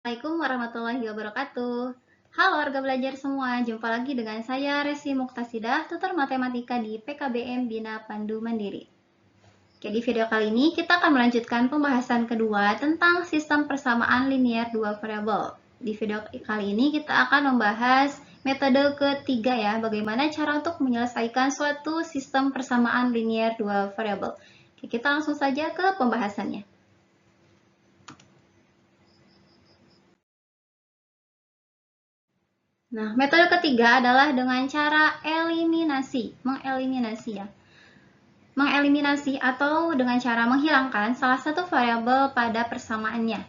Assalamualaikum warahmatullahi wabarakatuh. Halo warga belajar semua, jumpa lagi dengan saya Resi Muktasidah, tutor matematika di PKBM Bina Pandu Mandiri. Oke, di video kali ini kita akan melanjutkan pembahasan kedua tentang sistem persamaan linear dua variabel. Di video kali ini kita akan membahas metode ketiga ya, bagaimana cara untuk menyelesaikan suatu sistem persamaan linear dua variabel. Oke, kita langsung saja ke pembahasannya. Nah, metode ketiga adalah dengan cara eliminasi, mengeliminasi ya. Mengeliminasi atau dengan cara menghilangkan salah satu variabel pada persamaannya.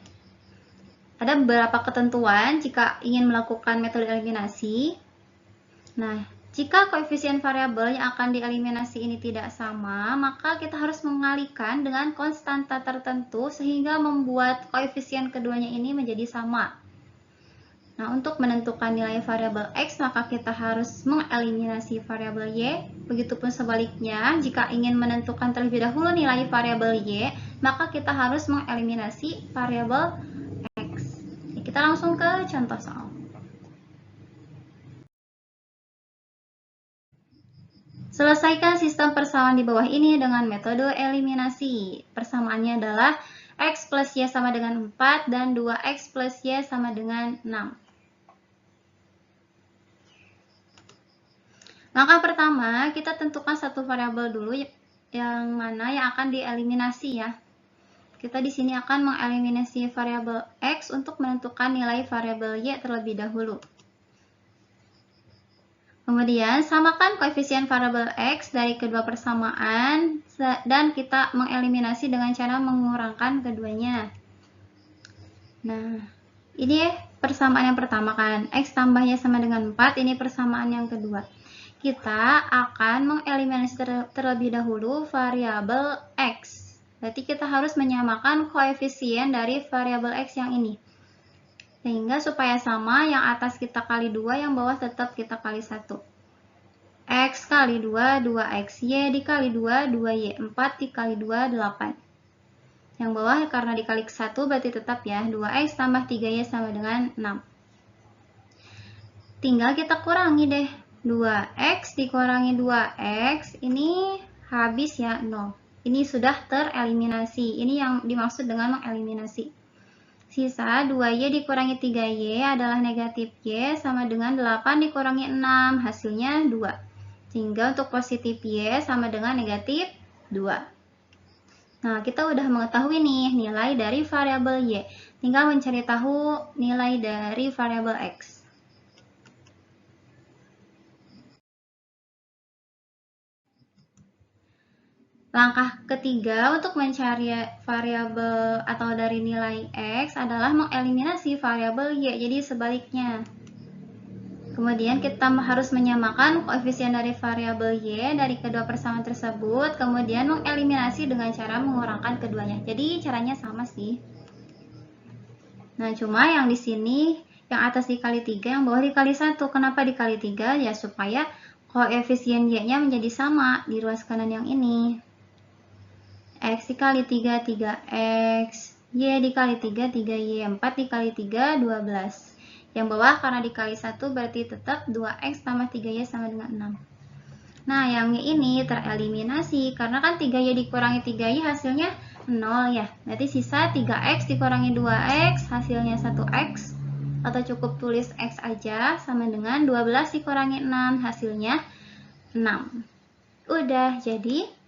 Ada beberapa ketentuan jika ingin melakukan metode eliminasi. Nah, jika koefisien variabel yang akan dieliminasi ini tidak sama, maka kita harus mengalihkan dengan konstanta tertentu sehingga membuat koefisien keduanya ini menjadi sama. Nah, untuk menentukan nilai variabel X, maka kita harus mengeliminasi variabel Y. Begitupun sebaliknya, jika ingin menentukan terlebih dahulu nilai variabel Y, maka kita harus mengeliminasi variabel X. Kita langsung ke contoh soal. Selesaikan sistem persamaan di bawah ini dengan metode eliminasi. Persamaannya adalah X plus Y sama dengan 4 dan 2X plus Y sama dengan 6. Langkah pertama, kita tentukan satu variabel dulu yang mana yang akan dieliminasi ya. Kita di sini akan mengeliminasi variabel X untuk menentukan nilai variabel Y terlebih dahulu. Kemudian, samakan koefisien variabel X dari kedua persamaan dan kita mengeliminasi dengan cara mengurangkan keduanya. Nah, ini persamaan yang pertama kan, X tambahnya sama dengan 4, ini persamaan yang kedua. Kita akan mengeliminasi terlebih dahulu variabel X. Berarti kita harus menyamakan koefisien dari variabel X yang ini. Sehingga supaya sama, yang atas kita kali 2, yang bawah tetap kita kali 1. X kali 2, 2X. Y dikali 2, 2Y. 4 dikali 2, 8. Yang bawah karena dikali 1 berarti tetap ya. 2X tambah 3Y sama dengan 6. Tinggal kita kurangi deh. 2X dikurangi 2X, ini habis ya, 0. Ini sudah tereliminasi. Ini yang dimaksud dengan mengeliminasi. Sisa 2Y dikurangi 3Y adalah negatif Y sama dengan 8 dikurangi 6, hasilnya 2. Sehingga untuk positif Y sama dengan negatif 2. Nah, kita udah mengetahui nih nilai dari variabel Y. Tinggal mencari tahu nilai dari variabel X. Langkah ketiga untuk mencari variabel atau dari nilai X adalah mengeliminasi variabel Y, jadi sebaliknya. Kemudian kita harus menyamakan koefisien dari variabel Y dari kedua persamaan tersebut, kemudian mengeliminasi dengan cara mengurangkan keduanya. Jadi caranya sama sih. Nah, cuma yang di sini yang atas dikali 3, yang bawah dikali 1. Kenapa dikali 3? Ya supaya koefisien Y-nya menjadi sama di ruas kanan yang ini. X dikali 3, 3X. Y dikali 3, 3Y. 4 dikali 3, 12. Yang bawah karena dikali 1 berarti tetap 2X tambah 3Y sama dengan 6. Nah, yang Y ini tereliminasi. Karena kan 3Y dikurangi 3Y hasilnya 0 ya. Berarti sisa 3X dikurangi 2X hasilnya 1X. Atau cukup tulis X aja sama dengan 12 dikurangi 6 hasilnya 6. Udah, jadi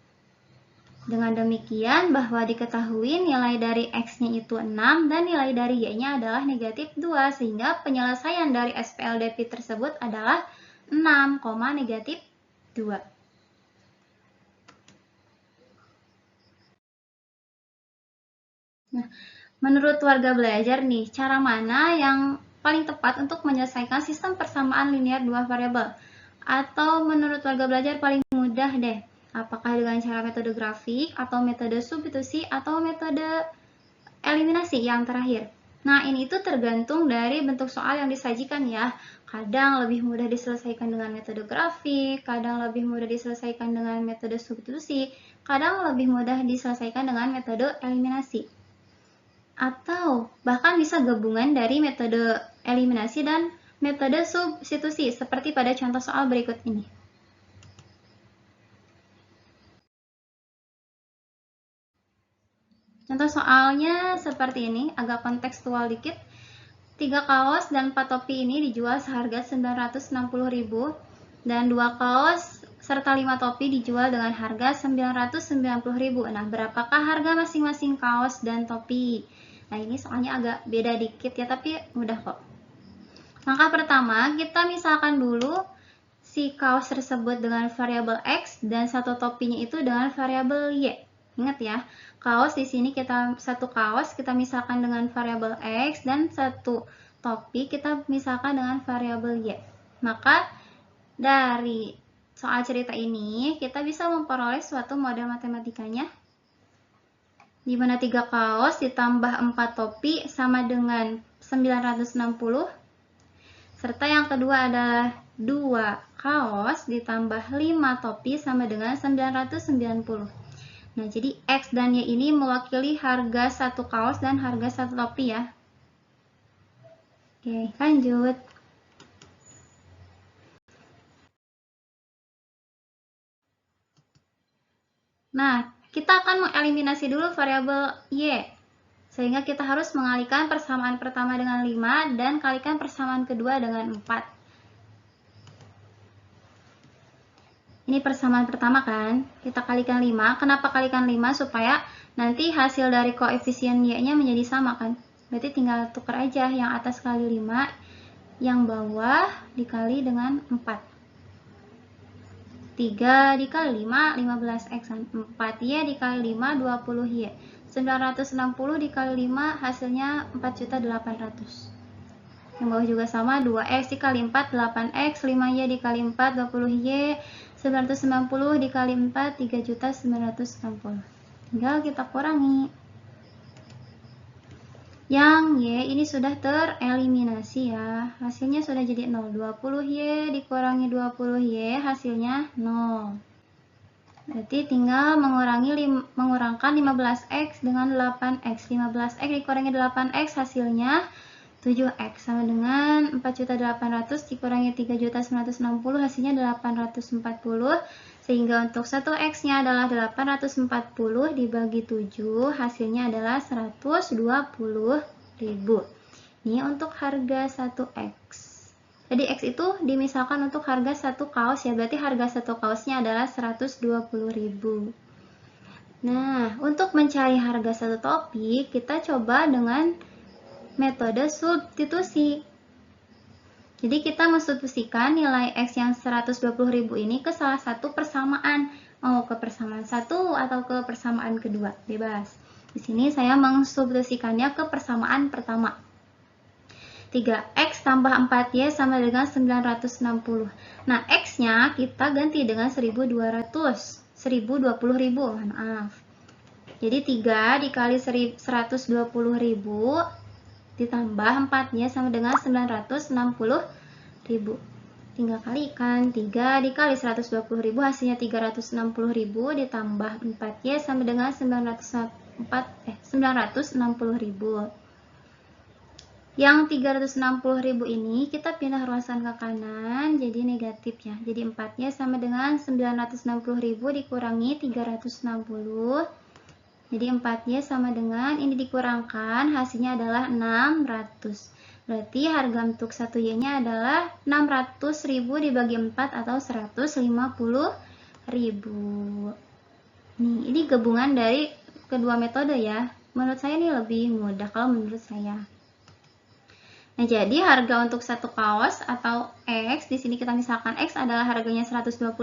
dengan demikian bahwa diketahui nilai dari X-nya itu 6 dan nilai dari Y-nya adalah negatif 2, sehingga penyelesaian dari SPLDP tersebut adalah 6, negatif 2. Nah, menurut warga belajar nih, cara mana yang paling tepat untuk menyelesaikan sistem persamaan linear dua variabel? Atau menurut warga belajar paling mudah deh? Apakah dengan cara metode grafik, atau metode substitusi, atau metode eliminasi yang terakhir? Nah, ini itu tergantung dari bentuk soal yang disajikan ya. Kadang lebih mudah diselesaikan dengan metode grafik, kadang lebih mudah diselesaikan dengan metode substitusi, kadang lebih mudah diselesaikan dengan metode eliminasi. atau bahkan bisa gabungan dari metode eliminasi dan metode substitusi seperti pada contoh soal berikut ini. Contoh soalnya seperti ini, agak kontekstual dikit. 3 kaos dan 4 topi ini dijual seharga 960.000 dan 2 kaos serta 5 topi dijual dengan harga 990.000. Nah, berapakah harga masing-masing kaos dan topi? Nah, ini soalnya agak beda dikit ya, tapi mudah kok. Langkah pertama, kita misalkan dulu si kaos tersebut dengan variabel X dan satu topinya itu dengan variabel Y. Ingat ya, kaos di sini satu kaos kita misalkan dengan variabel X dan satu topi kita misalkan dengan variabel Y. Maka dari soal cerita ini kita bisa memperoleh suatu model matematikanya di mana 3 kaos ditambah 4 topi sama dengan 960, serta yang kedua adalah 2 kaos ditambah 5 topi sama dengan 990. Nah, jadi X dan Y ini mewakili harga satu kaos dan harga satu topi ya. Oke, lanjut. Nah, kita akan mengeliminasi dulu variabel Y. Sehingga kita harus mengalihkan persamaan pertama dengan 5 dan kalikan persamaan kedua dengan 4. Ini persamaan pertama kan, kita kalikan 5. Kenapa kalikan 5? Supaya nanti hasil dari koefisien Y-nya menjadi sama kan. Berarti tinggal tukar aja, yang atas kali 5, yang bawah dikali dengan 4. 3 dikali 5, 15x. 4Y dikali 5, 20Y. 960 dikali 5, hasilnya 4.800.000. Yang bawah juga sama, 2x dikali 4, 8x, 5y dikali 4, 20y, 990 dikali 4, 3.960. Tinggal kita kurangi. Yang y ini sudah tereliminasi ya. Hasilnya sudah jadi 0. 20y dikurangi 20y, hasilnya 0. Berarti tinggal mengurangkan 15x dengan 8x. 15x dikurangi 8x, hasilnya 7x sama dengan 4.800 dikurangi 3.960, hasilnya 840, sehingga untuk 1x nya adalah 840 dibagi 7, hasilnya adalah 120.000. Ini untuk harga 1x. Jadi x itu dimisalkan untuk harga satu kaos ya, berarti harga satu kaosnya adalah 120.000. Nah, untuk mencari harga satu topi, kita coba dengan metode substitusi. Jadi kita mensubstitusikan nilai X yang 120.000 ini ke salah satu persamaan. Mau ke persamaan satu atau ke persamaan kedua, bebas. Di sini saya mensubstitusikannya ke persamaan pertama. 3x tambah 4y sama dengan 960. Nah, X-nya kita ganti dengan 1.200. 1.020.000, maaf. Jadi 3 dikali 120.000 ditambah 4-nya sama dengan 960.000. Tinggal kalikan, 3 dikali 120.000 hasilnya 360.000 ditambah 4-nya sama dengan 960.000. Yang 360.000 ini kita pindah ruasan ke kanan jadi negatif ya. Jadi 4-nya sama dengan 960.000 dikurangi 360. Jadi 4Y sama dengan ini dikurangkan, hasilnya adalah 600. Berarti harga untuk 1Y-nya adalah 600.000 dibagi 4 atau 150.000. Nih, ini gabungan dari kedua metode ya. Menurut saya ini lebih mudah kalau menurut saya. Nah, jadi harga untuk satu kaos atau X, di sini kita misalkan X adalah harganya 120.000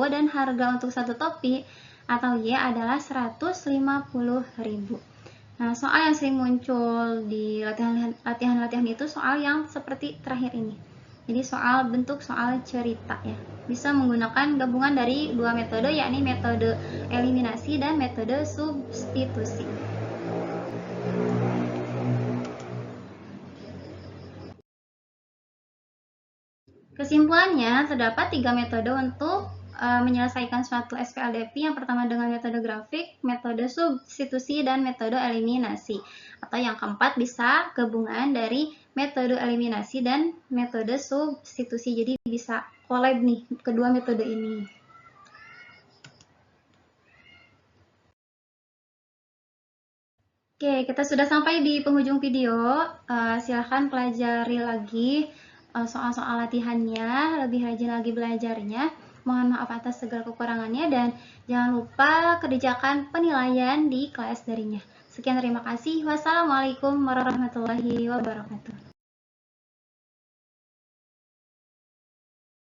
dan harga untuk satu topi atau Y adalah 150.000. Nah, soal yang sering muncul di latihan-latihan itu soal yang seperti terakhir ini. Jadi bentuk soal cerita ya. Bisa menggunakan gabungan dari dua metode, yakni metode eliminasi dan metode substitusi. Kesimpulannya, terdapat 3 metode untuk menyelesaikan suatu SPLDP yang pertama dengan metode grafik, metode substitusi, dan metode eliminasi. Atau yang keempat bisa gabungan dari metode eliminasi dan metode substitusi. Jadi bisa collab nih kedua metode ini. Oke, kita sudah sampai di penghujung video. Silahkan pelajari lagi soal-soal latihannya, lebih rajin lagi belajarnya. Mohon maaf atas segala kekurangannya dan jangan lupa kerjakan penilaian di kelas darinya. Sekian, terima kasih. Wassalamualaikum warahmatullahi wabarakatuh.